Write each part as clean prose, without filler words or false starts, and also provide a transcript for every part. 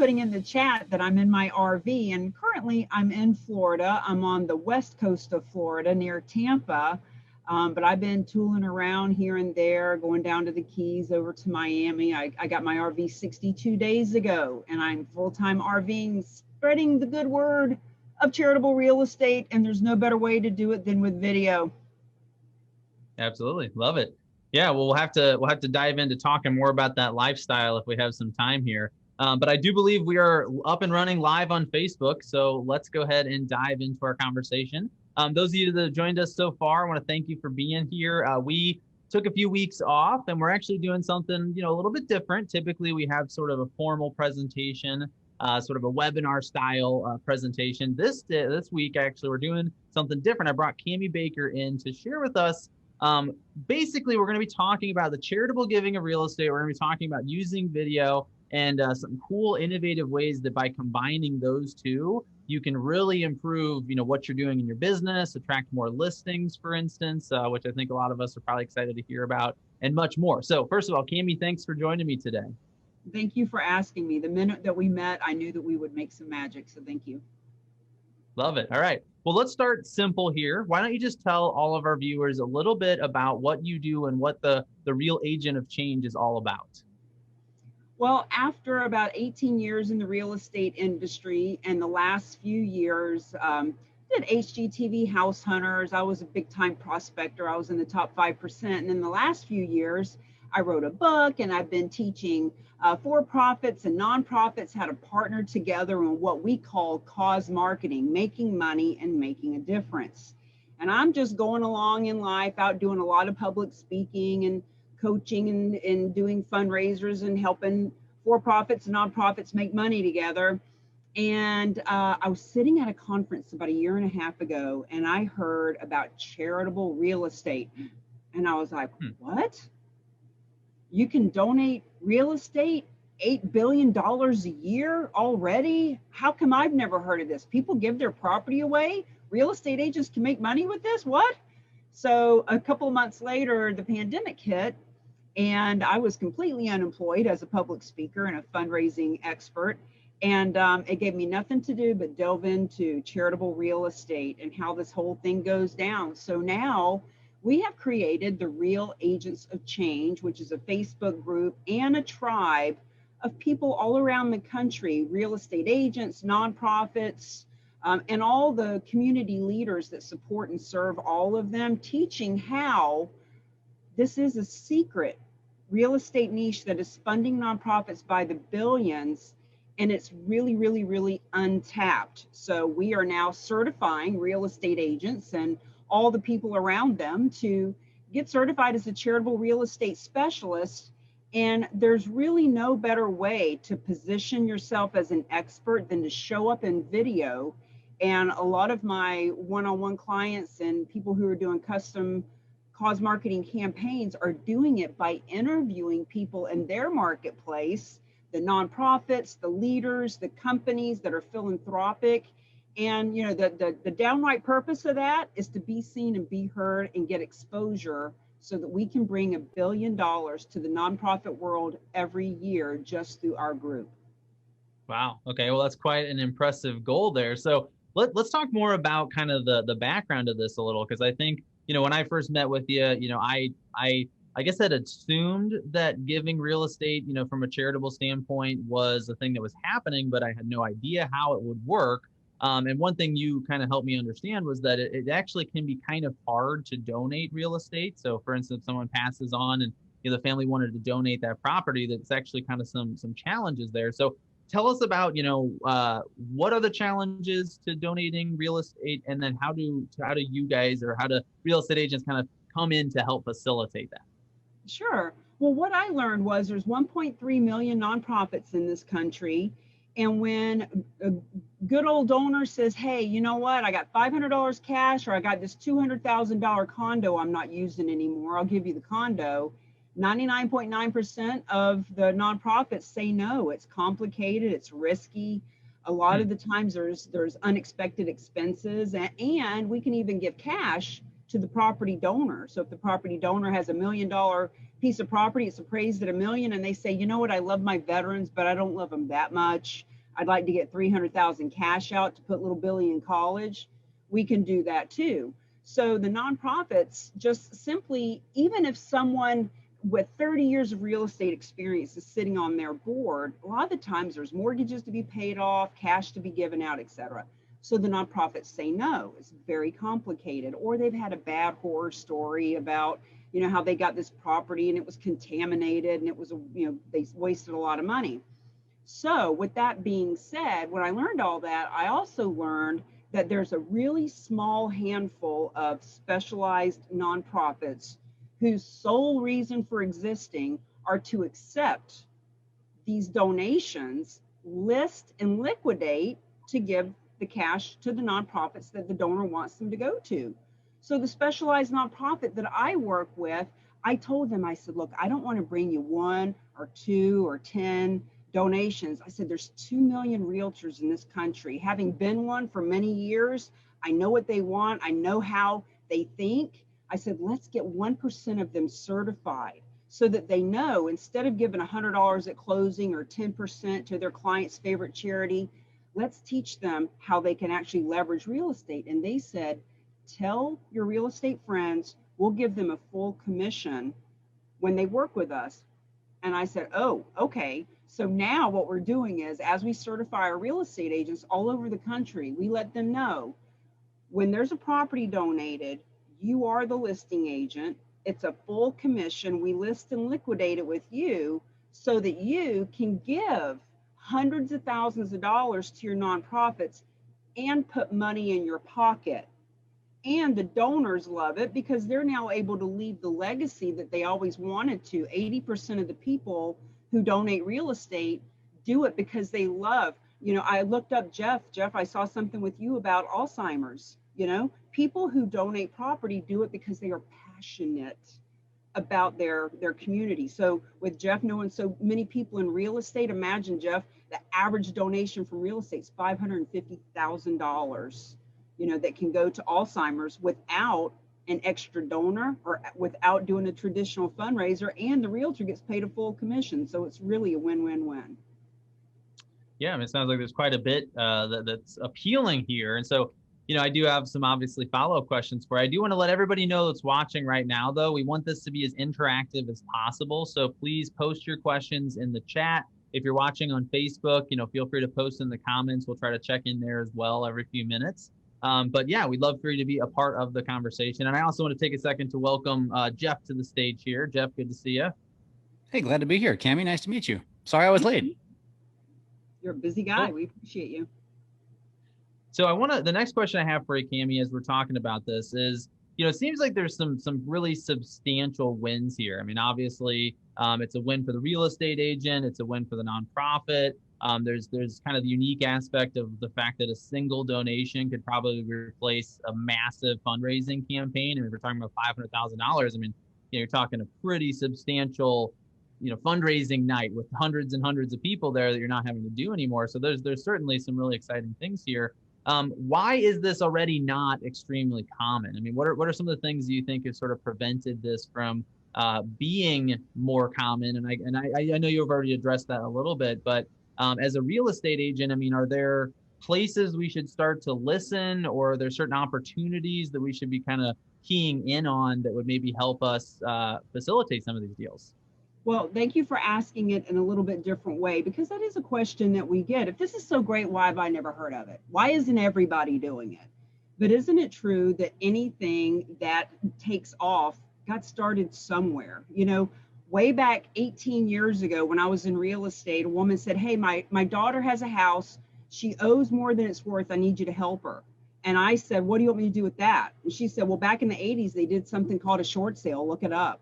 putting in the chat that I'm in my RV, and currently I'm in Florida. I'm on the west coast of Florida near Tampa, but I've been tooling around here and there, going down to the Keys, over to Miami. I got my RV 62 days ago, and I'm full-time RVing, spreading the good word of charitable real estate, and there's no better way to do it than with video. Absolutely. Love it. Yeah, well, we'll have to dive into talking more about that lifestyle if we have some time here. But I do believe we are up and running live on Facebook. So let's go ahead and dive into our conversation. Those of you that have joined us so far, I want to thank you for being here. We took a few weeks off, and we're actually doing something, a little bit different. Typically, we have sort of a formal presentation, sort of a webinar style presentation. This week, actually, we're doing something different. I brought Cami Baker in to share with us. Basically, we're going to be talking about the charitable giving of real estate. We're going to be talking about using video and some cool, innovative ways that by combining those two, you can really improve, what you're doing in your business, attract more listings, for instance, which I think a lot of us are probably excited to hear about, and much more. So first of all, Cami, thanks for joining me today. Thank you for asking me. The minute that we met, I knew that we would make some magic. So thank you. Love it. All right. Well, let's start simple here. Why don't you just tell all of our viewers a little bit about what you do and what the Real Agent of Change is all about? Well, after about 18 years in the real estate industry and the last few years, did HGTV House Hunters. I was a big time prospector. I was in the top 5%. And in the last few years, I wrote a book, and I've been teaching for-profits and nonprofits how to partner together in what we call cause marketing, making money and making a difference. And I'm just going along in life, out doing a lot of public speaking and coaching and doing fundraisers and helping for-profits and nonprofits make money together. And I was sitting at a conference about a year and a half ago, and I heard about charitable real estate. And I was like, what? You can donate real estate $8 billion a year already? How come I've never heard of this? People give their property away? Real estate agents can make money with this? What? So a couple of months later, the pandemic hit, and I was completely unemployed as a public speaker and a fundraising expert. And it gave me nothing to do but delve into charitable real estate and how this whole thing goes down. So now we have created the Real Agents of Change, which is a Facebook group and a tribe of people all around the country, real estate agents, nonprofits, and all the community leaders that support and serve all of them, teaching how this is a secret real estate niche that is funding nonprofits by the billions, and it's really, really, really untapped. So we are now certifying real estate agents and all the people around them to get certified as a charitable real estate specialist. And there's really no better way to position yourself as an expert than to show up in video. And a lot of my one-on-one clients and people who are doing custom cause marketing campaigns are doing it by interviewing people in their marketplace, the nonprofits, the leaders, the companies that are philanthropic. And the downright purpose of that is to be seen and be heard and get exposure so that we can bring $1 billion to the nonprofit world every year just through our group. Wow. Okay. Well, that's quite an impressive goal there. So let's talk more about kind of the background of this a little, because I think, when I first met with you, I guess I'd assumed that giving real estate, from a charitable standpoint was a thing that was happening, but I had no idea how it would work. And one thing you kind of helped me understand was that it actually can be kind of hard to donate real estate. So for instance, someone passes on and the family wanted to donate that property, that's actually kind of some challenges there. So tell us about, what are the challenges to donating real estate, and then how do you guys, or how do real estate agents kind of come in to help facilitate that? Sure. Well, what I learned was there's 1.3 million nonprofits in this country. And when a good old donor says, hey, you know what, I got $500 cash, or I got this $200,000 condo I'm not using anymore, I'll give you the condo. 99.9% of the nonprofits say no. It's complicated, it's risky. A lot of the times there's unexpected expenses, and we can even give cash to the property donor. So if the property donor has $1 million piece of property, it's appraised at $1 million, and they say, you know what, I love my veterans, but I don't love them that much. I'd like to get 300,000 cash out to put little Billy in college, we can do that too. So the nonprofits just simply, even if someone with 30 years of real estate experience is sitting on their board, a lot of the times there's mortgages to be paid off, cash to be given out, etc. So the nonprofits say no, it's very complicated, or they've had a bad horror story about, how they got this property and it was contaminated and it was, they wasted a lot of money. So with that being said, when I learned all that, I also learned that there's a really small handful of specialized nonprofits whose sole reason for existing are to accept these donations, list and liquidate to give the cash to the nonprofits that the donor wants them to go to. So the specialized nonprofit that I work with, I told them, I said, look, I don't want to bring you 1 or 2 or 10 donations. I said, there's 2 million realtors in this country. Having been one for many years, I know what they want. I know how they think. I said, let's get 1% of them certified so that they know, instead of giving $100 at closing or 10% to their client's favorite charity, let's teach them how they can actually leverage real estate. And they said, tell your real estate friends, we'll give them a full commission when they work with us. And I said, oh, okay. So now what we're doing is, as we certify our real estate agents all over the country, we let them know when there's a property donated, you are the listing agent. It's a full commission. We list and liquidate it with you so that you can give hundreds of thousands of dollars to your nonprofits and put money in your pocket. And the donors love it because they're now able to leave the legacy that they always wanted to. 80% of the people who donate real estate do it because they love, I looked up Jeff, I saw something with you about Alzheimer's. People who donate property do it because they are passionate about their community. So with Jeff knowing so many people in real estate, imagine, Jeff, the average donation from real estate is $550,000, that can go to Alzheimer's without an extra donor or without doing a traditional fundraiser, and the realtor gets paid a full commission. So it's really a win-win-win. Yeah, I mean, it sounds like there's quite a bit that's appealing here. And so, I do have some obviously follow-up questions for you. I do want to let everybody know that's watching right now, though. We want this to be as interactive as possible. So please post your questions in the chat. If you're watching on Facebook, feel free to post in the comments. We'll try to check in there as well every few minutes. But yeah, we'd love for you to be a part of the conversation. And I also want to take a second to welcome Jeff to the stage here. Jeff, good to see you. Hey, glad to be here. Cammie, nice to meet you. Sorry I was late. You're a busy guy. We appreciate you. So the next question I have for you, Cammie, as we're talking about this is, it seems like there's some really substantial wins here. I mean, obviously, it's a win for the real estate agent. It's a win for the nonprofit. There's kind of the unique aspect of the fact that a single donation could probably replace a massive fundraising campaign. And if we're talking about $500,000, I mean, you're talking a pretty substantial, fundraising night with hundreds and hundreds of people there that you're not having to do anymore. So there's certainly some really exciting things here. Why is this already not extremely common? I mean, what are some of the things you think have sort of prevented this from being more common? And I know you've already addressed that a little bit, but as a real estate agent, I mean, are there places we should start to listen, or are there certain opportunities that we should be kind of keying in on that would maybe help us facilitate some of these deals? Well, thank you for asking it in a little bit different way, because that is a question that we get. If this is so great, why have I never heard of it? Why isn't everybody doing it? But isn't it true that anything that takes off got started somewhere? Way back 18 years ago when I was in real estate, a woman said, hey, my daughter has a house. She owes more than it's worth. I need you to help her. And I said, what do you want me to do with that? And she said, well, back in the 80s, they did something called a short sale. Look it up.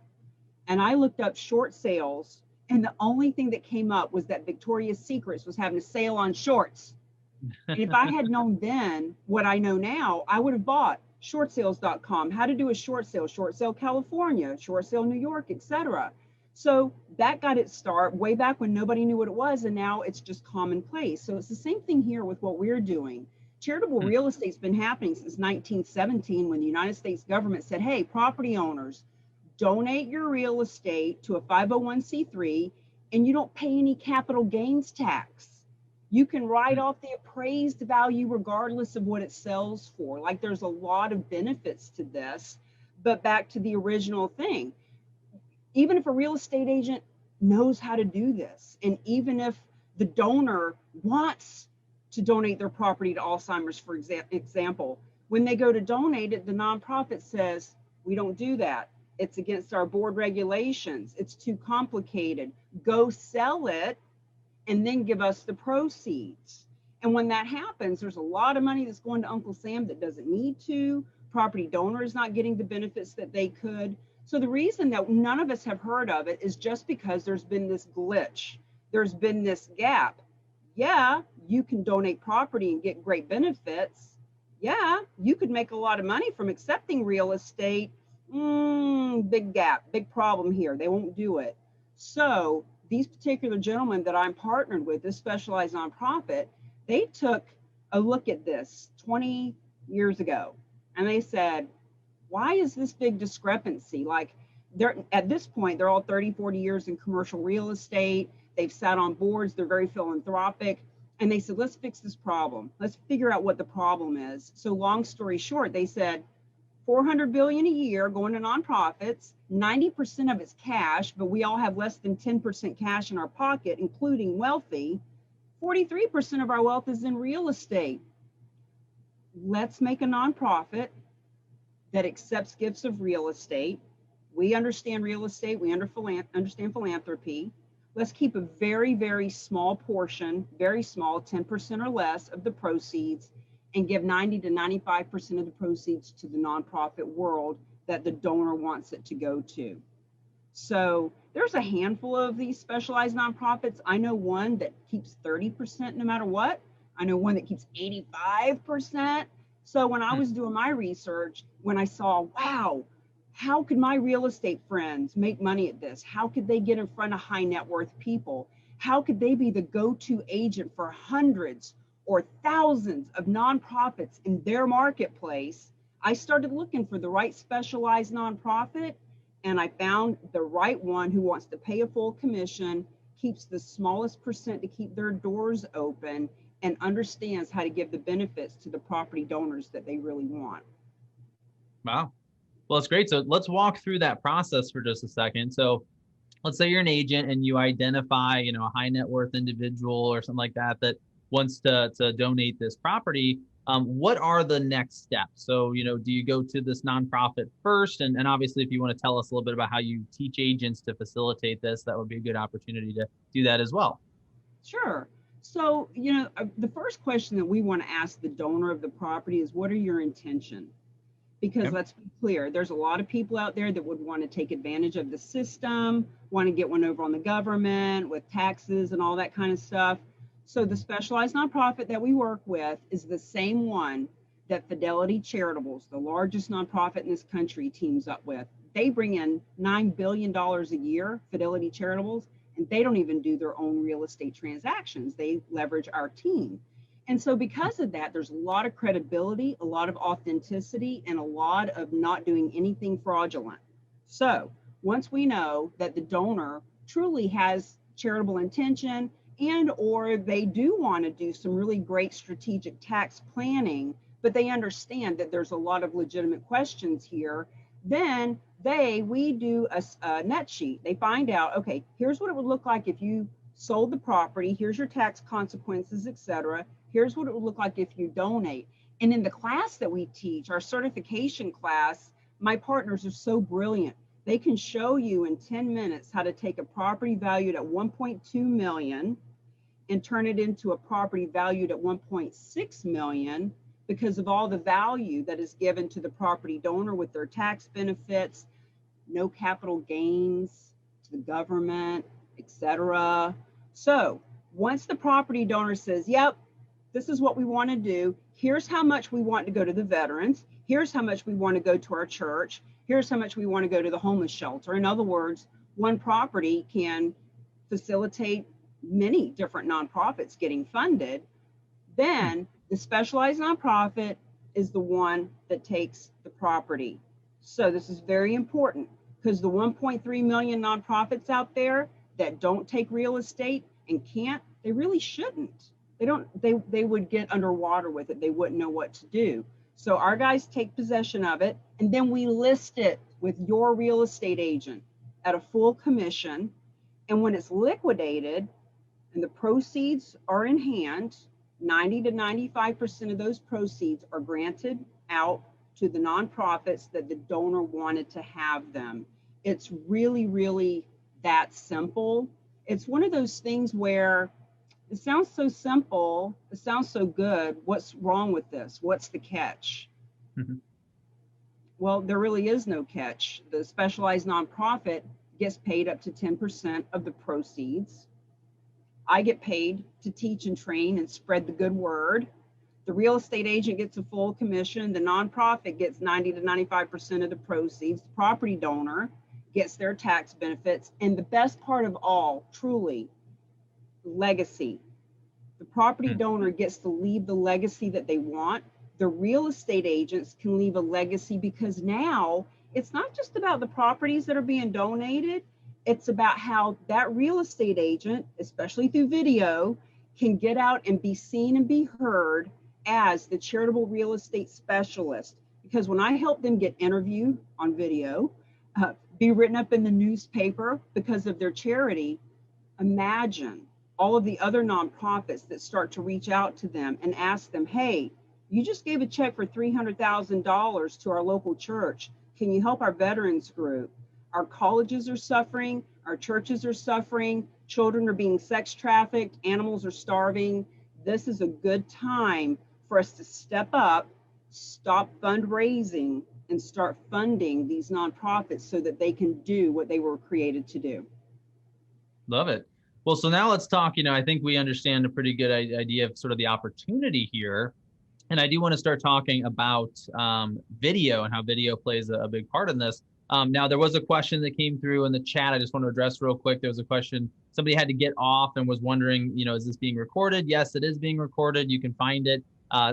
And I looked up short sales, and the only thing that came up was that Victoria's Secrets was having a sale on shorts. And if I had known then what I know now, I would have bought shortsales.com, how to do a short sale California, short sale New York, etc. So that got its start way back when nobody knew what it was, and now it's just commonplace. So it's the same thing here with what we're doing. Charitable real estate's been happening since 1917, when the United States government said, hey, property owners, donate your real estate to a 501c3 and you don't pay any capital gains tax. You can write off the appraised value regardless of what it sells for. Like, there's a lot of benefits to this. But back to the original thing, even if a real estate agent knows how to do this, and even if the donor wants to donate their property to Alzheimer's, for example, when they go to donate it, the nonprofit says, we don't do that. It's against our board regulations. It's too complicated. Go sell it and then give us the proceeds. And when that happens, there's a lot of money that's going to Uncle Sam that doesn't need to. Property donor is not getting the benefits that they could. So the reason that none of us have heard of it is just because there's been this glitch. There's been this gap. Yeah, you can donate property and get great benefits. Yeah, you could make a lot of money from accepting real estate. Big gap, big problem here. They won't do it. So these particular gentlemen that I'm partnered with, this specialized nonprofit, they took a look at this 20 years ago, and they said, why is this big discrepancy? Like, they're at this point, they're all 30, 40 years in commercial real estate. They've sat on boards. They're very philanthropic. And they said, let's fix this problem. Let's figure out what the problem is. So long story short, they said, $400 billion a year going to nonprofits, 90% of it's cash, but we all have less than 10% cash in our pocket, including wealthy. 43% of our wealth is in real estate. Let's make a nonprofit that accepts gifts of real estate. We understand real estate. We understand philanthropy. Let's keep a very, very small portion, very small, 10% or less of the proceeds, and give 90 to 95% of the proceeds to the nonprofit world that the donor wants it to go to. So there's a handful of these specialized nonprofits. I know one that keeps 30% no matter what. I know one that keeps 85%. So when I was doing my research, when I saw, wow, how could my real estate friends make money at this? How could they get in front of high net worth people? How could they be the go-to agent for hundreds or thousands of nonprofits in their marketplace? I started looking for the right specialized nonprofit, and I found the right one who wants to pay a full commission, keeps the smallest percent to keep their doors open, and understands how to give the benefits to the property donors that they really want. Wow. Well, it's great. So let's walk through that process for just a second. So let's say you're an agent and you identify, a high net worth individual or something like that that wants to donate this property. What are the next steps? So, do you go to this nonprofit first? And obviously, if you want to tell us a little bit about how you teach agents to facilitate this, that would be a good opportunity to do that as well. Sure. So, the first question that we want to ask the donor of the property is, what are your intentions? Because let's be clear, there's a lot of people out there that would want to take advantage of the system, want to get one over on the government with taxes and all that kind of stuff. So the specialized nonprofit that we work with is the same one that Fidelity Charitables, the largest nonprofit in this country, teams up with. They bring in $9 billion a year, Fidelity Charitables, and they don't even do their own real estate transactions. They leverage our team. And so because of that, there's a lot of credibility, a lot of authenticity, and a lot of not doing anything fraudulent. So once we know that the donor truly has charitable intention and or they do want to do some really great strategic tax planning, but they understand that there's a lot of legitimate questions here, then we do a net sheet. They find out, okay, here's what it would look like if you sold the property, here's your tax consequences, etc. Here's what it would look like if you donate. And in the class that we teach, our certification class, my partners are so brilliant. They can show you in 10 minutes how to take a property valued at 1.2 million and turn it into a property valued at 1.6 million because of all the value that is given to the property donor with their tax benefits, no capital gains to the government, etc. So once the property donor says, yep, this is what we want to do, here's how much we want to go to the veterans, here's how much we want to go to our church, here's how much we want to go to the homeless shelter. In other words, one property can facilitate many different nonprofits getting funded. Then the specialized nonprofit is the one that takes the property. So this is very important because the 1.3 million nonprofits out there that don't take real estate and can't, they really shouldn't. they would get underwater with it. They wouldn't know what to do. So our guys take possession of it, and then we list it with your real estate agent at a full commission. And when it's liquidated and the proceeds are in hand, 90 to 95% of those proceeds are granted out to the nonprofits that the donor wanted to have them. It's really, really that simple. It's one of those things where it sounds so simple, it sounds so good. What's wrong with this? What's the catch? Mhm. Well, there really is no catch. The specialized nonprofit gets paid up to 10% of the proceeds. I get paid to teach and train and spread the good word. The real estate agent gets a full commission. The nonprofit gets 90 to 95% of the proceeds. The property donor gets their tax benefits. And the best part of all, truly, legacy. The property donor gets to leave the legacy that they want. The real estate agents can leave a legacy because now it's not just about the properties that are being donated. It's about how that real estate agent, especially through video, can get out and be seen and be heard as the charitable real estate specialist. Because when I help them get interviewed on video, be written up in the newspaper because of their charity, imagine all of the other nonprofits that start to reach out to them and ask them, hey, you just gave a check for $300,000 to our local church. Can you help our veterans group? Our colleges are suffering, our churches are suffering, children are being sex trafficked, animals are starving. This is a good time for us to step up, stop fundraising, and start funding these nonprofits so that they can do what they were created to do. Love it. Well, so now let's talk, I think we understand a pretty good idea of sort of the opportunity here. And I do want to start talking about video and how video plays a big part in this. Now, there was a question that came through in the chat. I just want to address real quick. There was a question. Somebody had to get off and was wondering, is this being recorded? Yes, it is being recorded. You can find it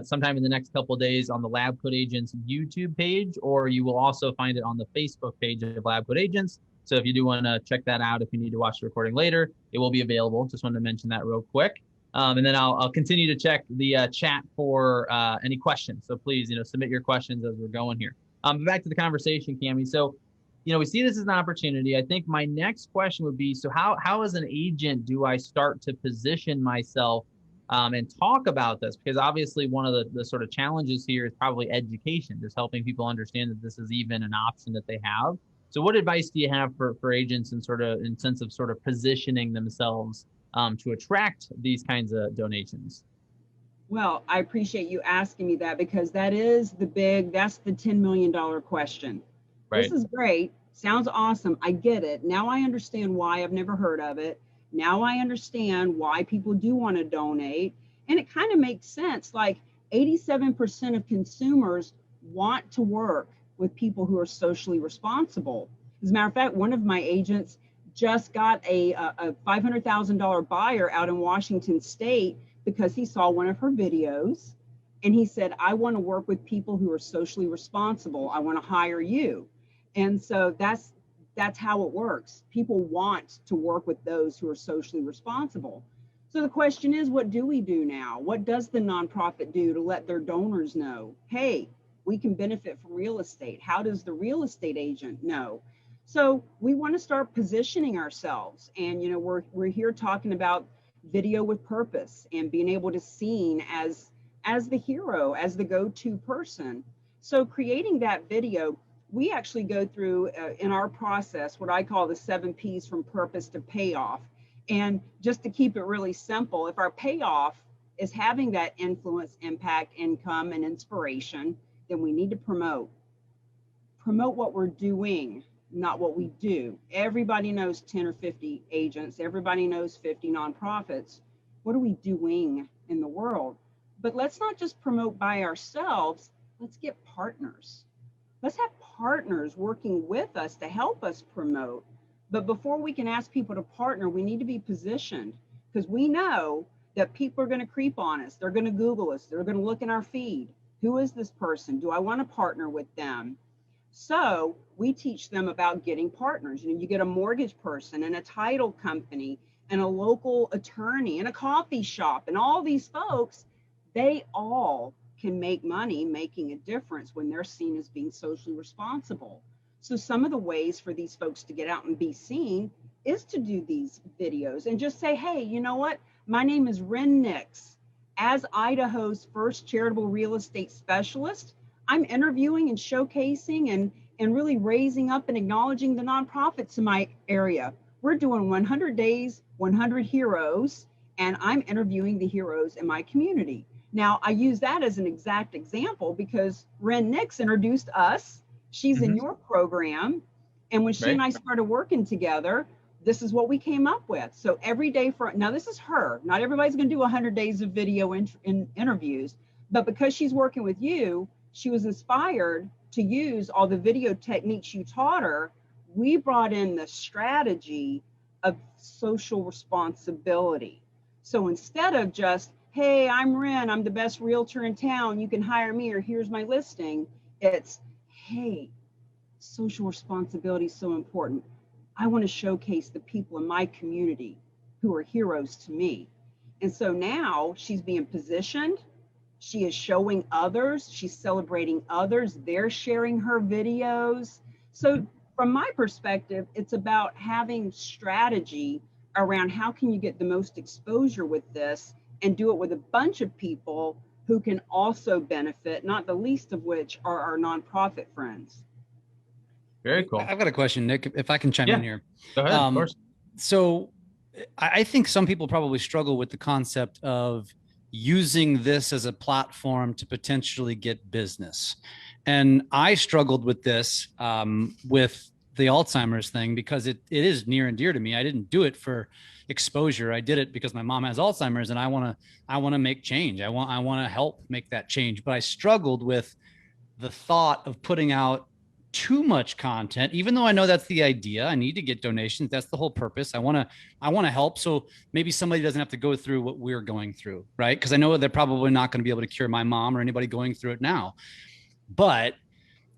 sometime in the next couple of days on the Lab Coat Agents YouTube page, or you will also find it on the Facebook page of Lab Coat Agents. So if you do want to check that out, if you need to watch the recording later, it will be available. Just wanted to mention that real quick. And then I'll continue to check the chat for any questions. So please, submit your questions as we're going here. But back to the conversation, Cammie. So, we see this as an opportunity. I think my next question would be, so how as an agent do I start to position myself and talk about this? Because obviously one of the sort of challenges here is probably education, just helping people understand that this is even an option that they have. So what advice do you have for agents in sense of sort of positioning themselves to attract these kinds of donations? Well, I appreciate you asking me that because that's the $10 million question. Right. This is great. Sounds awesome. I get it. Now I understand why. I've never heard of it. Now I understand why people do want to donate. And it kind of makes sense. Like 87% of consumers want to work with people who are socially responsible. As a matter of fact, one of my agents just got a $500,000 buyer out in Washington State because he saw one of her videos and he said, I want to work with people who are socially responsible. I want to hire you. And so that's how it works. People want to work with those who are socially responsible. So the question is, what do we do now? What does the nonprofit do to let their donors know, hey, we can benefit from real estate? How does the real estate agent know? So we want to start positioning ourselves. And, we're here talking about video with purpose and being able to seen as the hero, as the go-to person. So creating that video, we actually go through in our process what I call the 7 P's from purpose to payoff. And just to keep it really simple, if our payoff is having that influence, impact, income, and inspiration, then we need to promote what we're doing, not what we do. Everybody knows 10 or 50 agents. Everybody knows 50 nonprofits. What are we doing in the world? But let's not just promote by ourselves. Let's get partners. Let's have partners working with us to help us promote. But before we can ask people to partner, we need to be positioned because we know that people are going to creep on us. They're going to Google us. They're going to look in our feed. Who is this person? Do I want to partner with them? So we teach them about getting partners. You get a mortgage person and a title company and a local attorney and a coffee shop and all these folks, they all can make money making a difference when they're seen as being socially responsible. So some of the ways for these folks to get out and be seen is to do these videos and just say, hey, you know what? My name is Ren Nix. As Idaho's first charitable real estate specialist, I'm interviewing and showcasing and really raising up and acknowledging the nonprofits in my area. We're doing 100 days, 100 heroes, and I'm interviewing the heroes in my community. Now, I use that as an exact example because Ren Nix introduced us. She's in your program. And when she and I started working together, this is what we came up with. So every day now this is her. Not everybody's going to do 100 days of video in interviews, but because she's working with you, she was inspired to use all the video techniques you taught her. We brought in the strategy of social responsibility. So instead of just, hey, I'm Ren, I'm the best realtor in town, you can hire me, or here's my listing, it's, hey, social responsibility is so important. I want to showcase the people in my community who are heroes to me. And so now she's being positioned. She is showing others. She's celebrating others. They're sharing her videos. So from my perspective, it's about having strategy around how can you get the most exposure with this and do it with a bunch of people who can also benefit, not the least of which are our nonprofit friends. Very cool. I've got a question, Nick, if I can chime in here. Go ahead, of course. So I think some people probably struggle with the concept of using this as a platform to potentially get business. And I struggled with this with the Alzheimer's thing because it is near and dear to me. I didn't do it for exposure. I did it because my mom has Alzheimer's and I want to make change. I want to help make that change. But I struggled with the thought of putting out too much content, even though I know that's the idea. I need to get donations. That's the whole purpose. I want to help. So maybe somebody doesn't have to go through what we're going through, right? Because I know they're probably not going to be able to cure my mom or anybody going through it now. But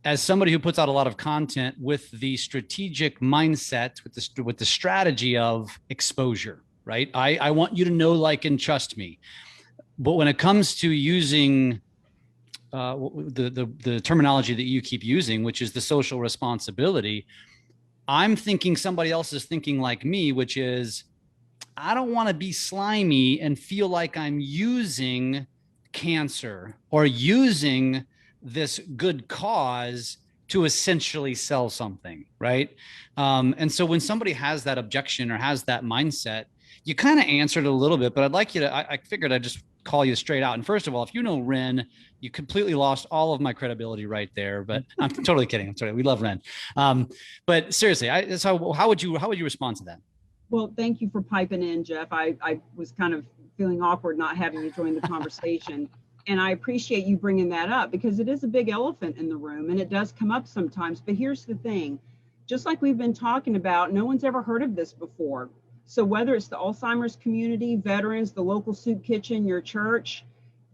as somebody who puts out a lot of content with the strategic mindset, with the strategy of exposure, right? I want you to know, like, and trust me. But when it comes to using the terminology that you keep using, which is the social responsibility, I'm thinking somebody else is thinking like me, which is, I don't want to be slimy and feel like I'm using cancer or using this good cause to essentially sell something, right? And so when somebody has that objection or has that mindset, you kind of answered it a little bit, but I'd like you to, I figured I'd just call you straight out. And first of all, if you know Ren, you completely lost all of my credibility right there, but I'm totally kidding. I'm sorry. We love Ren. But seriously, so how would you respond to that? Well, thank you for piping in, Jeff. I was kind of feeling awkward not having you join the conversation. And I appreciate you bringing that up because it is a big elephant in the room and it does come up sometimes. But here's the thing, just like we've been talking about, no one's ever heard of this before. So whether it's the Alzheimer's community, veterans, the local soup kitchen, your church,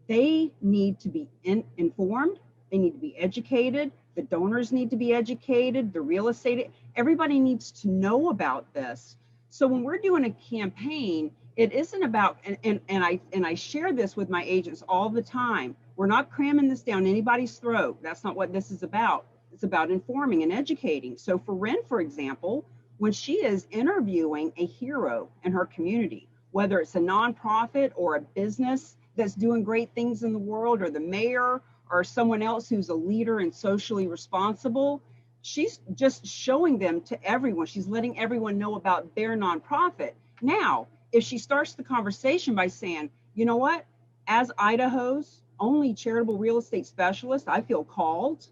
they need to be informed. They need to be educated. The donors need to be educated. The real estate, everybody needs to know about this. So when we're doing a campaign, it isn't about, and I share this with my agents all the time. We're not cramming this down anybody's throat. That's not what this is about. It's about informing and educating. So for Ren, for example, when she is interviewing a hero in her community, whether it's a nonprofit or a business that's doing great things in the world, or the mayor or someone else who's a leader and socially responsible, she's just showing them to everyone. She's letting everyone know about their nonprofit. Now, if she starts the conversation by saying, you know what, as Idaho's only charitable real estate specialist, I feel called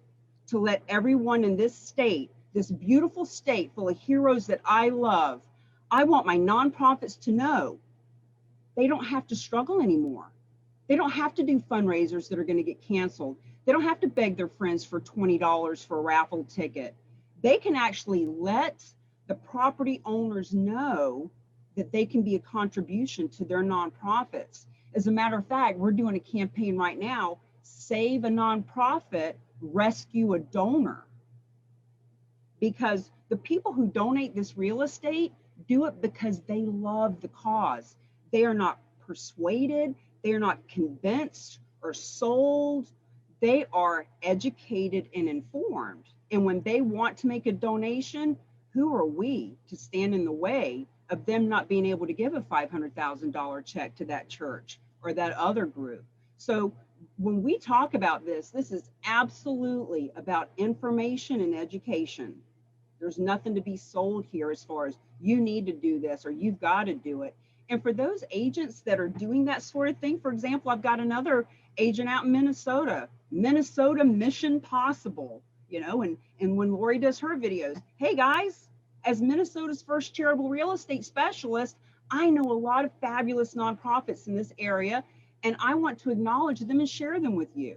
to let everyone in this state, this beautiful state full of heroes that I love, I want my nonprofits to know they don't have to struggle anymore. They don't have to do fundraisers that are going to get canceled. They don't have to beg their friends for $20 for a raffle ticket. They can actually let the property owners know that they can be a contribution to their nonprofits. As a matter of fact, we're doing a campaign right now, Save a Nonprofit, Rescue a Donor. Because the people who donate this real estate do it because they love the cause. They are not persuaded, they are not convinced or sold. They are educated and informed. And when they want to make a donation, who are we to stand in the way of them not being able to give a $500,000 check to that church or that other group? So when we talk about this, this is absolutely about information and education. There's nothing to be sold here as far as you need to do this or you've got to do it. And for those agents that are doing that sort of thing, for example, I've got another agent out in Minnesota, Minnesota Mission Possible, and when Lori does her videos, hey guys, as Minnesota's first charitable real estate specialist, I know a lot of fabulous nonprofits in this area, and I want to acknowledge them and share them with you.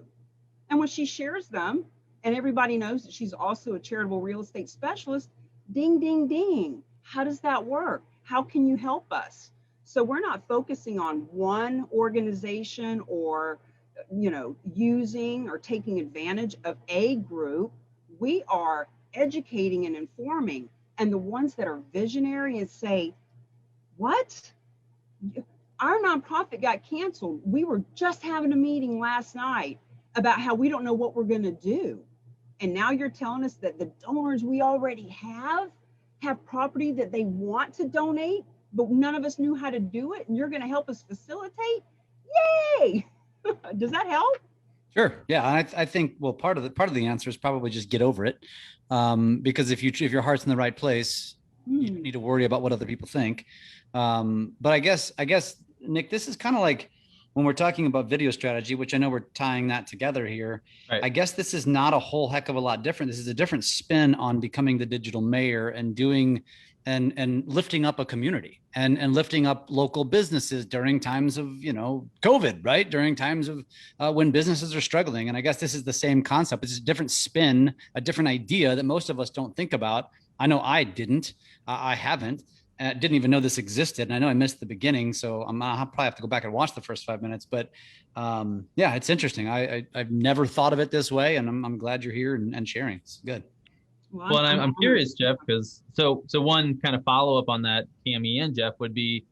And when she shares them, and everybody knows that she's also a charitable real estate specialist, ding, ding, ding. How does that work? How can you help us? So we're not focusing on one organization or, using or taking advantage of a group. We are educating and informing. And the ones that are visionary and say, what? Our nonprofit got canceled. We were just having a meeting last night about how we don't know what we're going to do. And now you're telling us that the donors we already have property that they want to donate, but none of us knew how to do it, and you're going to help us facilitate? Yay! Does that help? Sure. Yeah. I think, well, part of the answer is probably just get over it. Because if your heart's in the right place, you don't need to worry about what other people think. But I guess, Nick, this is kind of like when we're talking about video strategy, which I know we're tying that together here. Right. I guess this is not a whole heck of a lot different. This is a different spin on becoming the digital mayor and doing and lifting up a community and lifting up local businesses during times of, COVID, right? During times of when businesses are struggling. And I guess this is the same concept. It's a different spin, a different idea that most of us don't think about. I know I didn't, I haven't. Didn't even know this existed. And I know I missed the beginning, so I'll probably have to go back and watch the first 5 minutes. But yeah, it's interesting. I've never thought of it this way, and I'm glad you're here and sharing. It's good. Well, and I'm curious, Jeff, because so one kind of follow up on that, Cami and Jeff, would be,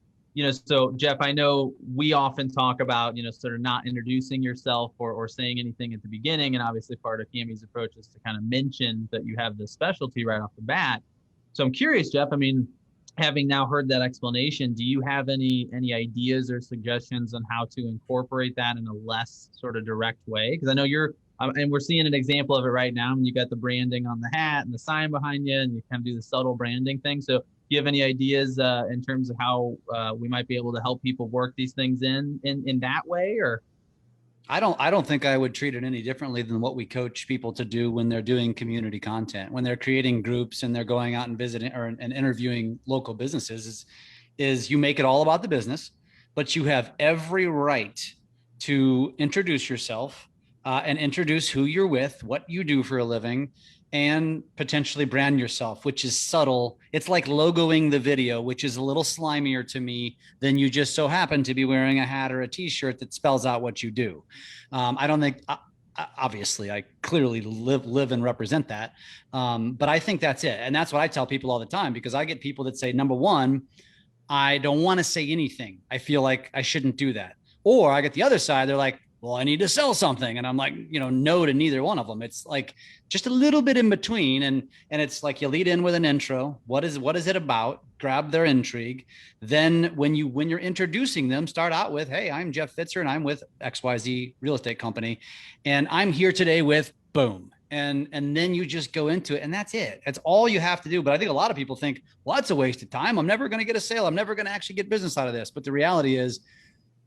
so Jeff, I know we often talk about, sort of not introducing yourself or saying anything at the beginning. And obviously part of Cami's approach is to kind of mention that you have this specialty right off the bat. So I'm curious, Jeff, I mean, having now heard that explanation, do you have any ideas or suggestions on how to incorporate that in a less sort of direct way? Because I know you're, and we're seeing an example of it right now. And you got the branding on the hat and the sign behind you, and you kind of do the subtle branding thing. So do you have any ideas in terms of how we might be able to help people work these things in that way? Or I don't think I would treat it any differently than what we coach people to do when they're doing community content, when they're creating groups and they're going out and visiting and interviewing local businesses. Is you make it all about the business, but you have every right to introduce yourself and introduce who you're with, what you do for a living, and potentially brand yourself, which is subtle. It's like logoing the video, which is a little slimier to me than you just so happen to be wearing a hat or a t-shirt that spells out what you do. I don't think, obviously, I clearly live and represent that. But I think that's it. And that's what I tell people all the time, because I get people that say, number one, I don't want to say anything. I feel like I shouldn't do that. Or I get the other side. They're like, well, I need to sell something. And I'm like, no to neither one of them. It's like just a little bit in between. And it's like you lead in with an intro. What is it about? Grab their intrigue. Then when you're introducing them, start out with, hey, I'm Jeff Fitzer and I'm with XYZ Real Estate Company. And I'm here today with boom. And then you just go into it, and that's it. That's all you have to do. But I think a lot of people think, well, that's a waste of time. I'm never going to get a sale. I'm never going to actually get business out of this. But the reality is,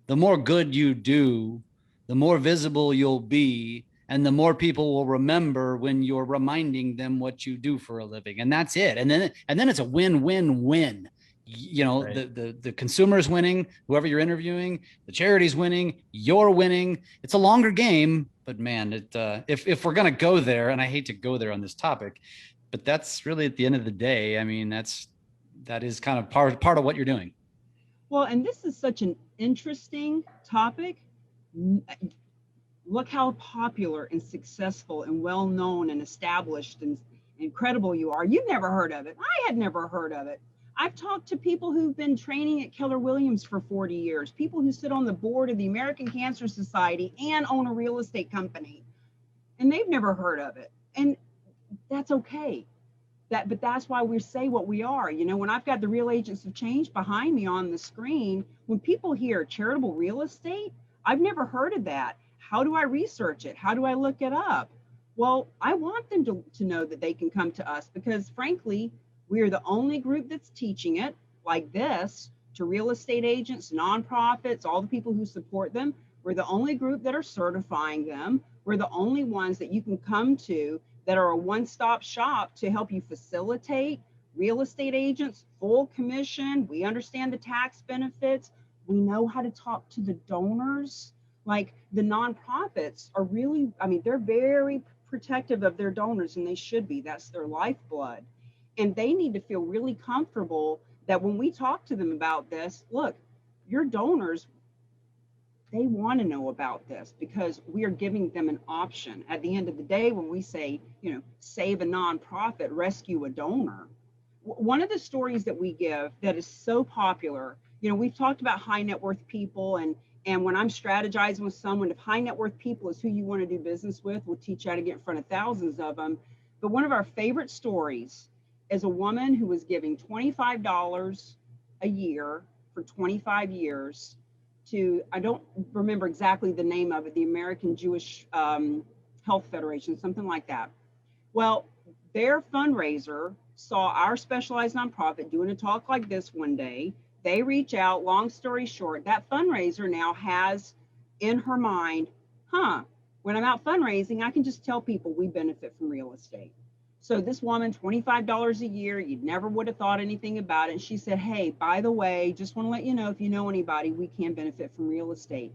the more good you do, the more visible you'll be, and the more people will remember when you're reminding them what you do for a living. And that's it. And then it's a win-win-win. Right. The consumer's winning, whoever you're interviewing, the charity's winning, you're winning. It's a longer game, but man, if we're going to go there, and I hate to go there on this topic, but that's really at the end of the day, I mean, that is kind of part of what you're doing. Well, and this is such an interesting topic. Look how popular and successful and well-known and established and incredible you are. You've never heard of it. I had never heard of it. I've talked to people who've been training at Keller Williams for 40 years, people who sit on the board of the American Cancer Society and own a real estate company, and they've never heard of it. And that's okay. But that's why we say what we are. You know, when I've got the Real Agents of Change behind me on the screen, when people hear charitable real estate, I've never heard of that. How do I research it? How do I look it up? Well, I want them to know that they can come to us because, frankly, we are the only group that's teaching it like this to real estate agents, nonprofits, all the people who support them. We're the only group that are certifying them. We're the only ones that you can come to that are a one-stop shop to help you facilitate real estate agents, full commission. We understand the tax benefits. We know how to talk to the donors. Like the nonprofits are really, I mean, they're very protective of their donors, and they should be. That's their lifeblood. And they need to feel really comfortable that when we talk to them about this, look, your donors, they want to know about this because we are giving them an option. At the end of the day, when we say, you know, save a nonprofit, rescue a donor, one of the stories that we give that is so popular, you know, we've talked about high net worth people, and when I'm strategizing with someone, if high net worth people is who you want to do business with, we'll teach you how to get in front of thousands of them. But one of our favorite stories is a woman who was giving $25 a year for 25 years to, I don't remember exactly the name of it, the American Jewish Health Federation, something like that. Well, their fundraiser saw our specialized nonprofit doing a talk like this one day. They reach out, long story short, that fundraiser now has in her mind, when I'm out fundraising, I can just tell people we benefit from real estate. So this woman, $25 a year, you never would have thought anything about it. And she said, hey, by the way, just want to let you know, if you know anybody, we can benefit from real estate.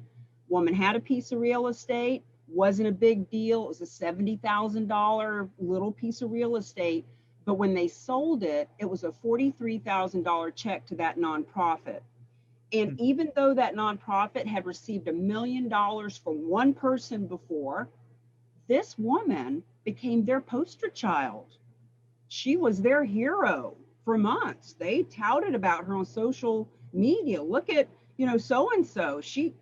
Woman had a piece of real estate, wasn't a big deal. It was a $70,000 little piece of real estate. But when they sold it, it was a $43,000 check to that nonprofit. And even though that nonprofit had received $1 million from one person before, this woman became their poster child. She was their hero for months. They touted about her on social media. Look at, you know, so-and-so. She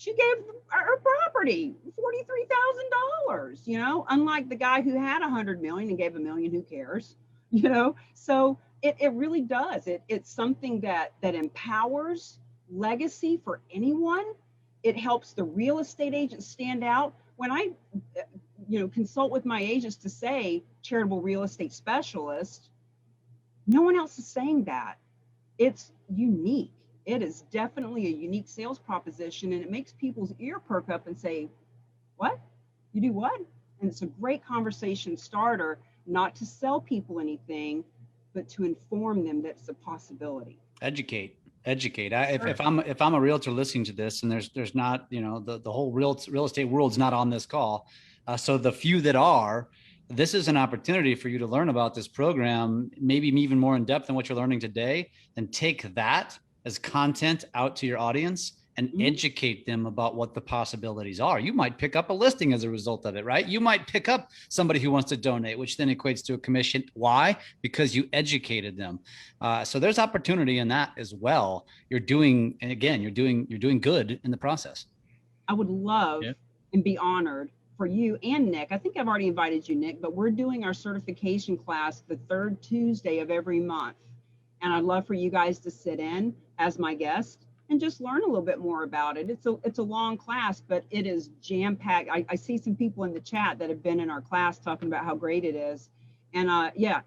gave her property $43,000, you know, unlike the guy who had 100 million and gave $1 million, who cares, you know? So it really does. It's something that empowers legacy for anyone. It helps the real estate agents stand out. When I, you know, consult with my agents to say charitable real estate specialist, no one else is saying that. It's unique. It is definitely a unique sales proposition, and it makes people's ear perk up and say, what? You do what? And it's a great conversation starter, not to sell people anything, but to inform them that it's a possibility. Educate. If I'm a realtor listening to this, and there's not, you know, the whole real estate world's not on this call. So the few that are, this is an opportunity for you to learn about this program, maybe even more in depth than what you're learning today, and take that as content out to your audience and educate them about what the possibilities are. You might pick up a listing as a result of it, right? You might pick up somebody who wants to donate, which then equates to a commission. Why? Because you educated them. So there's opportunity in that as well. You're doing good in the process. I would love and be honored for you and Nick. I think I've already invited you, Nick, but we're doing our certification class the third Tuesday of every month. And I'd love for you guys to sit in as my guest and just learn a little bit more about it. It's a long class, but it is jam-packed. I see some people in the chat that have been in our class talking about how great it is. And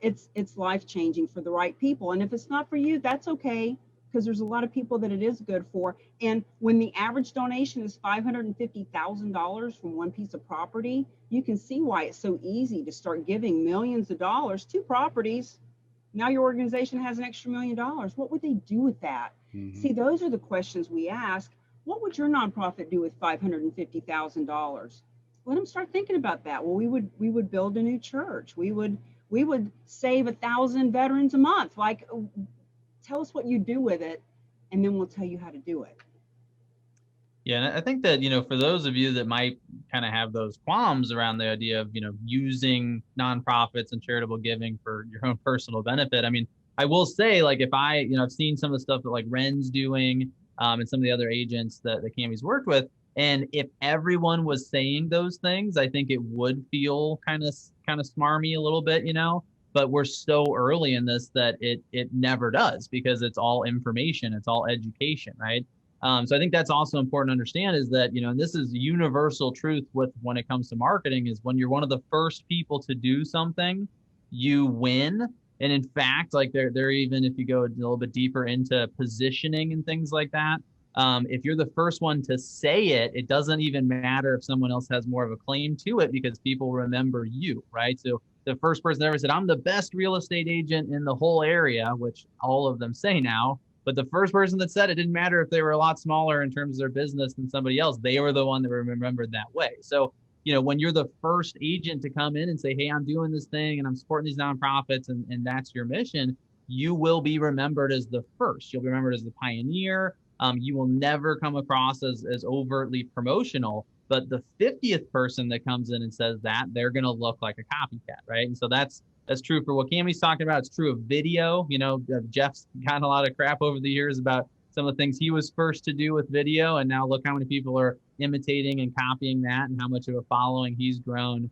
it's life-changing for the right people. And if it's not for you, that's okay, because there's a lot of people that it is good for. And when the average donation is $550,000 from one piece of property, you can see why it's so easy to start giving millions of dollars to properties. Now your organization has an extra $1 million. What would they do with that? See, those are the questions we ask. What would your nonprofit do with $550,000? Let them start thinking about that. Well, we would build a new church. We would save 1,000 veterans a month. Like, tell us what you do with it, and then we'll tell you how to do it. Yeah, and I think that, you know, for those of you that might kind of have those qualms around the idea of, you know, using nonprofits and charitable giving for your own personal benefit, I mean, I will say, like, if I've seen some of the stuff that like Ren's doing, and some of the other agents that Cammie's worked with, and if everyone was saying those things, I think it would feel kind of smarmy a little bit, but we're so early in this that it never does, because it's all information, it's all education, right? So I think that's also important to understand, is that, and this is universal truth when it comes to marketing, is when you're one of the first people to do something, you win. And in fact, like they're even, if you go a little bit deeper into positioning and things like that, if you're the first one to say it, it doesn't even matter if someone else has more of a claim to it, because people remember you, right? So the first person that ever said, I'm the best real estate agent in the whole area, which all of them say now, but the first person that said it, didn't matter if they were a lot smaller in terms of their business than somebody else, they were the one that were remembered that way. So, when you're the first agent to come in and say, hey, I'm doing this thing and I'm supporting these nonprofits, and that's your mission, you will be remembered as the first. You'll be remembered as the pioneer. You will never come across as overtly promotional, but the 50th person that comes in and says that, they're going to look like a copycat, right? And so that's true for what Cammie's talking about. It's true of video. Jeff's gotten a lot of crap over the years about some of the things he was first to do with video, and now look how many people are imitating and copying that, and how much of a following he's grown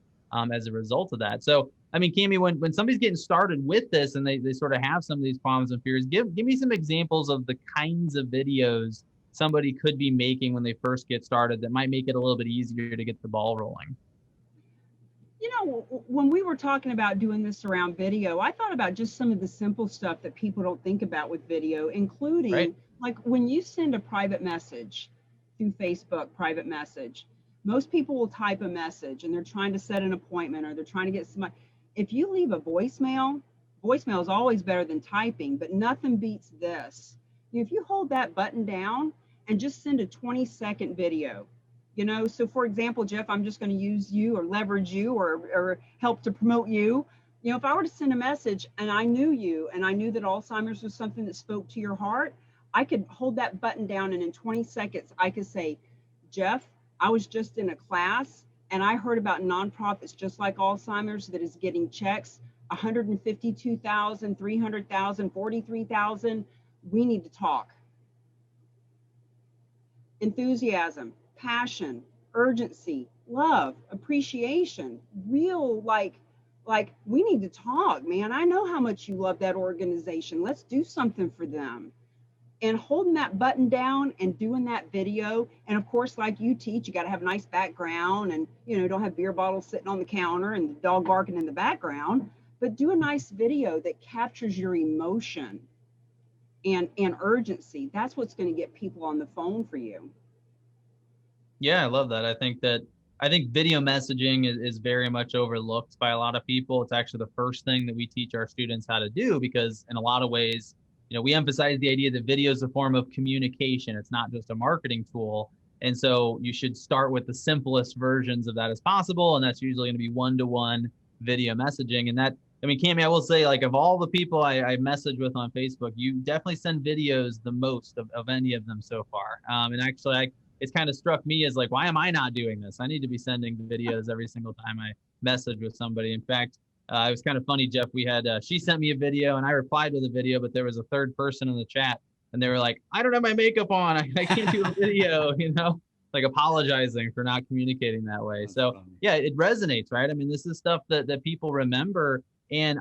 as a result of that. So, I mean, Cammie, when somebody's getting started with this and they sort of have some of these problems and fears, give me some examples of the kinds of videos somebody could be making when they first get started that might make it a little bit easier to get the ball rolling. When we were talking about doing this around video, I thought about just some of the simple stuff that people don't think about with video, including right. Like when you send a private message through Facebook, private message, most people will type a message and they're trying to set an appointment, or they're trying to get somebody. If you leave a voicemail is always better than typing, but nothing beats this. If you hold that button down and just send a 20-second video, so for example, Jeff, I'm just going to use you or leverage you or help to promote you. If I were to send a message and I knew you and I knew that Alzheimer's was something that spoke to your heart, I could hold that button down, and in 20 seconds, I could say, Jeff, I was just in a class and I heard about nonprofits just like Alzheimer's that is getting checks, 152,000, 300,000, 43,000. We need to talk. Enthusiasm, passion, urgency, love, appreciation, real like we need to talk, man. I know how much you love that organization. Let's do something for them. And holding that button down and doing that video. And of course, like you teach, you got to have a nice background, and don't have beer bottles sitting on the counter and the dog barking in the background, but do a nice video that captures your emotion and urgency. That's what's going to get people on the phone for you. Yeah, I love that. I think video messaging is very much overlooked by a lot of people. It's actually the first thing that we teach our students how to do, because in a lot of ways, we emphasize the idea that video is a form of communication. It's not just a marketing tool. And so you should start with the simplest versions of that as possible. And that's usually going to be one-to-one video messaging. And that, I mean, Cammie, I will say, like, of all the people I message with on Facebook, you definitely send videos the most of any of them so far. And actually, it's kind of struck me as like, why am I not doing this? I need to be sending videos every single time I message with somebody. In fact, it was kind of funny, Jeff. We had, she sent me a video and I replied with a video, but there was a third person in the chat and they were like, I don't have my makeup on. I can't do a video, like apologizing for not communicating that way. That's so funny. Yeah, it resonates, right? I mean, this is stuff that people remember. And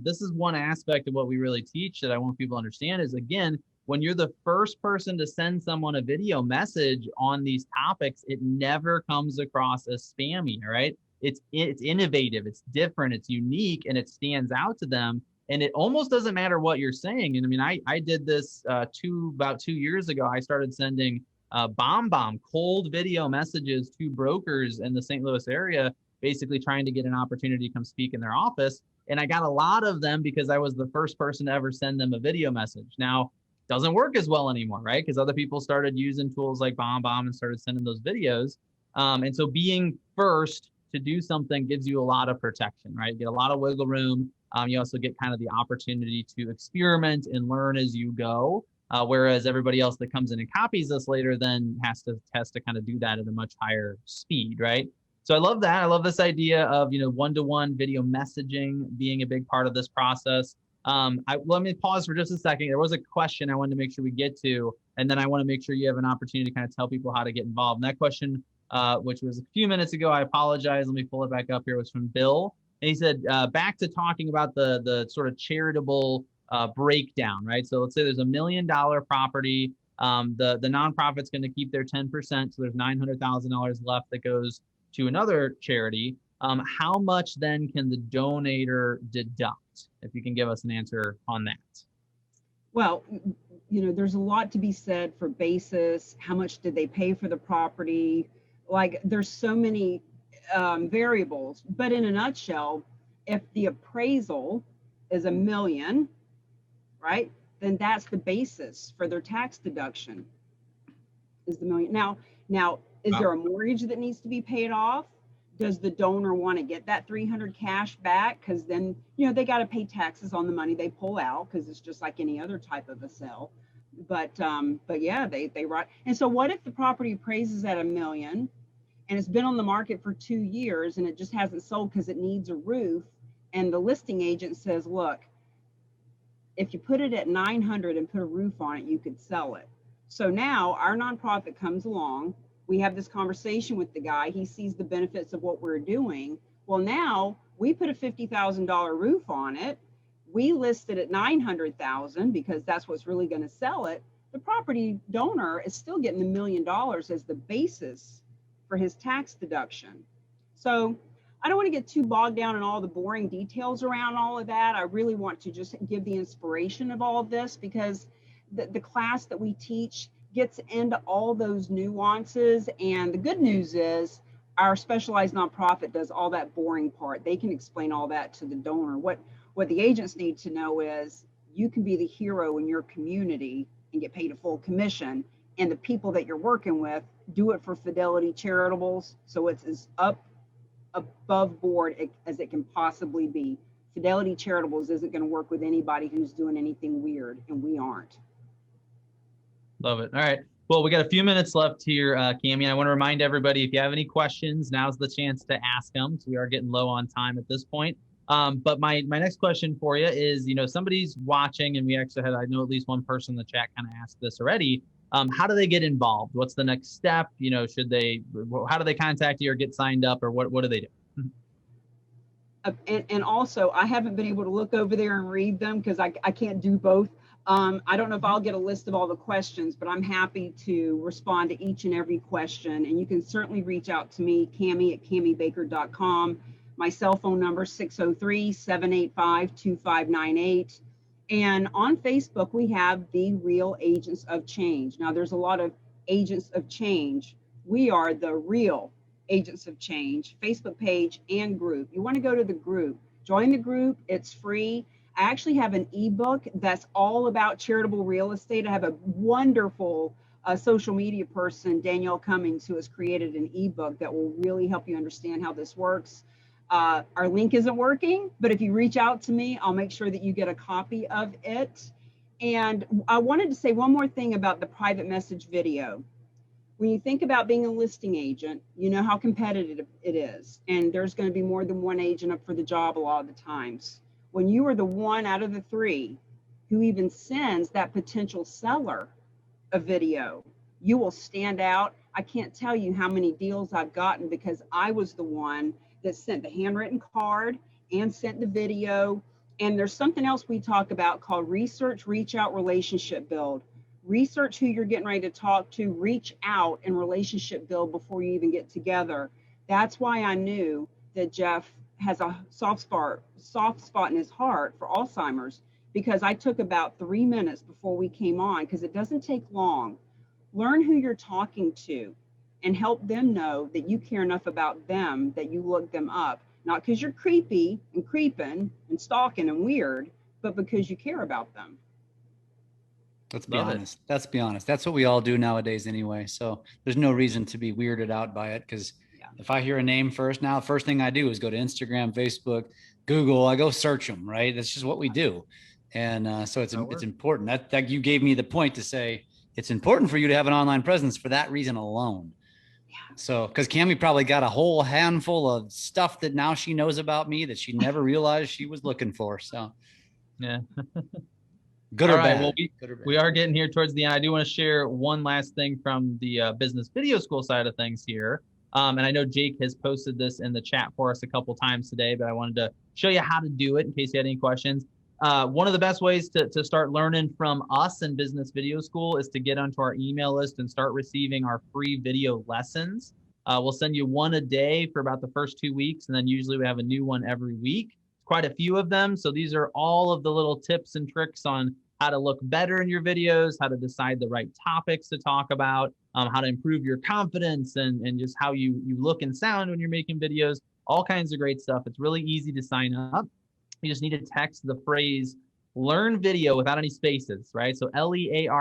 this is one aspect of what we really teach that I want people to understand is, again, when you're the first person to send someone a video message on these topics, it never comes across as spammy, right? It's innovative, it's different, it's unique, and it stands out to them. And it almost doesn't matter what you're saying. And I mean, I did this about 2 years ago. I started sending cold video messages to brokers in the St. Louis area, basically trying to get an opportunity to come speak in their office. And I got a lot of them because I was the first person to ever send them a video message. Now, it doesn't work as well anymore, right? Because other people started using tools like BombBomb and started sending those videos. And so being first to do something gives you a lot of protection, right? You get a lot of wiggle room. You also get kind of the opportunity to experiment and learn as you go. Whereas everybody else that comes in and copies this later then has to kind of do that at a much higher speed, right? So I love that. I love this idea of, one-to-one video messaging being a big part of this process. Let me pause for just a second. There was a question I wanted to make sure we get to, and then I want to make sure you have an opportunity to kind of tell people how to get involved. And that question, which was a few minutes ago, I apologize. Let me pull it back up here. It was from Bill. And he said, back to talking about the sort of charitable breakdown, right? So let's say there's $1 million property. The nonprofit's going to keep their 10%. So there's $900,000 left that goes to another charity. How much then can the donator deduct? If you can give us an answer on that. Well, there's a lot to be said for basis. How much did they pay for the property? Like, there's so many variables. But in a nutshell, if the appraisal is $1 million, right, then that's the basis for their tax deduction, is the $1 million. Now, is there a mortgage that needs to be paid off? Does the donor want to get that 300 cash back? Because then, they got to pay taxes on the money they pull out, because it's just like any other type of a sale. But yeah, they write. And so what if the property appraises at $1 million and it's been on the market for 2 years and it just hasn't sold because it needs a roof? And the listing agent says, look, if you put it at 900 and put a roof on it, you could sell it. So now our nonprofit comes along. We have this conversation with the guy. He sees the benefits of what we're doing. Well, now we put a $50,000 roof on it. We list it at $900,000 because that's what's really going to sell it. The property donor is still getting $1 million as the basis for his tax deduction. So I don't want to get too bogged down in all the boring details around all of that. I really want to just give the inspiration of all of this, because the class that we teach gets into all those nuances. And the good news is our specialized nonprofit does all that boring part. They can explain all that to the donor. What the agents need to know is you can be the hero in your community and get paid a full commission. And the people that you're working with do it for Fidelity Charitables. So it's as above board as it can possibly be. Fidelity Charitables isn't going to work with anybody who's doing anything weird, and we aren't. Love it. All right. Well, we got a few minutes left here, Cammie. I want to remind everybody, if you have any questions, now's the chance to ask them. So we are getting low on time at this point. But my next question for you is, somebody's watching, and we actually had, I know at least one person in the chat kind of asked this already. How do they get involved? What's the next step? How do they contact you or get signed up, or what do they do? And also, I haven't been able to look over there and read them because I can't do both. I don't know if I'll get a list of all the questions, but I'm happy to respond to each and every question. And you can certainly reach out to me, Cammie at cammiebaker.com. My cell phone number, 603-785-2598. And on Facebook, we have the Real Agents of Change. Now, there's a lot of Agents of Change. We are the Real Agents of Change, Facebook page and group. You want to go to the group. Join the group. It's free. I actually have an ebook that's all about charitable real estate. I have a wonderful social media person, Danielle Cummings, who has created an ebook that will really help you understand how this works. Our link isn't working, but if you reach out to me, I'll make sure that you get a copy of it. And I wanted to say one more thing about the private message video. When you think about being a listing agent, you know how competitive it is. And there's going to be more than one agent up for the job a lot of the times. When you are the one out of the three who even sends that potential seller a video, you will stand out. I can't tell you how many deals I've gotten because I was the one that sent the handwritten card and sent the video. And there's something else we talk about called research, reach out, relationship build. Research who you're getting ready to talk to, reach out and relationship build before you even get together. That's why I knew that Jeff has a soft spot in his heart for Alzheimer's, because I took about 3 minutes before we came on, because it doesn't take long. Learn who you're talking to and help them know that you care enough about them that you look them up, not because you're creepy and creeping and stalking and weird, but because you care about them. Let's be honest. Let's be honest. That's what we all do nowadays anyway. So there's no reason to be weirded out by it, because if I hear a name first, now the first thing I do is go to Instagram, Facebook, Google. I go search them, right? That's just what we do. And so it's important. That you gave me the point to say it's important for you to have an online presence for that reason alone. Yeah. So because Cammie probably got a whole handful of stuff that now she knows about me that she never realized she was looking for. So Yeah. Good All or right. bad? Well, Good or bad? we are getting here towards the end. I do want to share one last thing from the business video school side of things here. And I know Jake has posted this in the chat for us a couple times today, but I wanted to show you how to do it in case you had any questions. One of the best ways to start learning from us in business video school is to get onto our email list and start receiving our free video lessons. We'll send you one a day for about the first 2 weeks, and then usually we have a new one every week. Quite a few of them. So these are all of the little tips and tricks on how to look better in your videos, how to decide the right topics to talk about, how to improve your confidence and just how you look and sound when you're making videos, all kinds of great stuff. It's really easy to sign up. You just need to text the phrase learn video without any spaces, right? So LEARNVIDEO,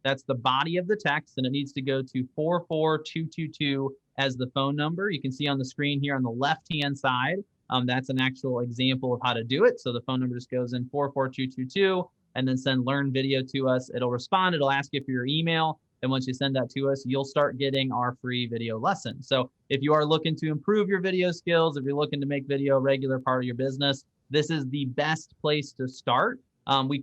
that's the body of the text, and it needs to go to 44222 as the phone number. You can see on the screen here on the left-hand side. That's an actual example of how to do it. So the phone number just goes in 44222 and then send learn video to us. It'll respond. It'll ask you for your email. And once you send that to us, you'll start getting our free video lesson. So if you are looking to improve your video skills, if you're looking to make video a regular part of your business, this is the best place to start. We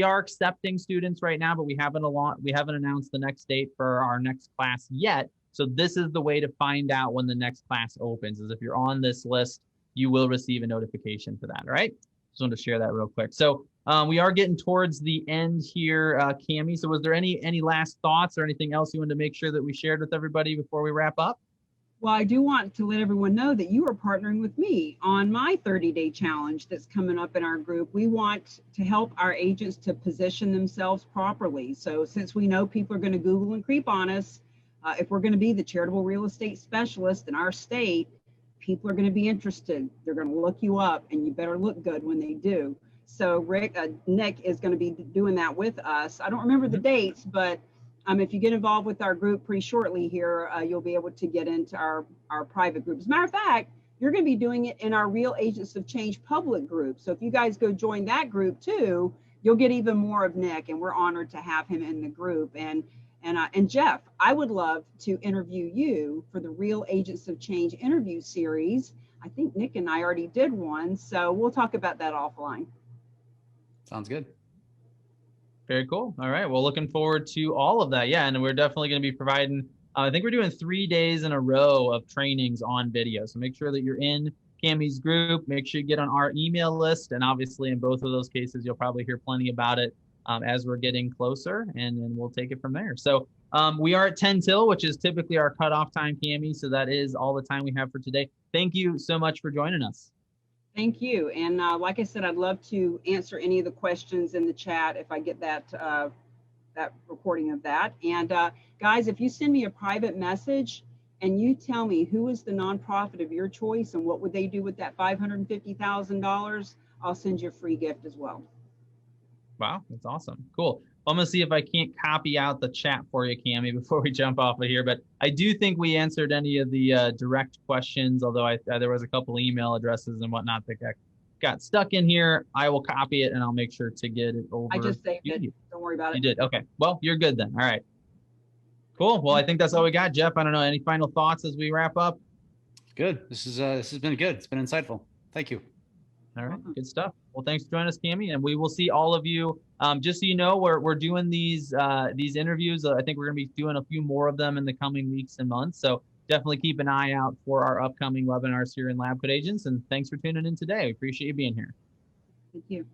are accepting students right now, but we haven't announced the next date for our next class yet. So this is the way to find out when the next class opens, is if you're on this list, you will receive a notification for that. All right. Just wanted to share that real quick. So we are getting towards the end here, Cammie. So was there any last thoughts or anything else you wanted to make sure that we shared with everybody before we wrap up? Well, I do want to let everyone know that you are partnering with me on my 30-day challenge that's coming up in our group. We want to help our agents to position themselves properly. So since we know people are going to Google and creep on us, if we're going to be the charitable real estate specialist in our state, people are going to be interested. They're going to look you up, and you better look good when they do. So Nick is going to be doing that with us. I don't remember the dates, but if you get involved with our group pretty shortly here, you'll be able to get into our private group. As a matter of fact, you're going to be doing it in our Real Agents of Change public group. So if you guys go join that group too, you'll get even more of Nick, and we're honored to have him in the group. And Jeff, I would love to interview you for the Real Agents of Change interview series. I think Nick and I already did one, so we'll talk about that offline. Sounds good. Very cool. All right. Well, looking forward to all of that. Yeah. And we're definitely going to be providing, I think we're doing 3 days in a row of trainings on video. So make sure that you're in Cammie's group. Make sure you get on our email list. And obviously in both of those cases, you'll probably hear plenty about it as we're getting closer, and then we'll take it from there. So we are at 10 till, which is typically our cutoff time, Cammie. So that is all the time we have for today. Thank you so much for joining us. Thank you. And like I said, I'd love to answer any of the questions in the chat if I get that recording of that. And guys, if you send me a private message and you tell me who is the nonprofit of your choice and what would they do with that $550,000, I'll send you a free gift as well. Wow, that's awesome. Cool. I'm going to see if I can't copy out the chat for you, Cammie, before we jump off of here. But I do think we answered any of the direct questions, although there was a couple email addresses and whatnot that got stuck in here. I will copy it, and I'll make sure to get it over. I just saved it. Don't worry about it. You did? Okay. Well, you're good then. All right. Cool. Well, I think that's all we got. Jeff, I don't know, any final thoughts as we wrap up? Good. This has been good. It's been insightful. Thank you. All right, good stuff. Well, thanks for joining us, Cammie, and we will see all of you. Just so you know, we're doing these interviews. I think we're going to be doing a few more of them in the coming weeks and months. So definitely keep an eye out for our upcoming webinars here in Lab Code Agents. And thanks for tuning in today. We appreciate you being here. Thank you.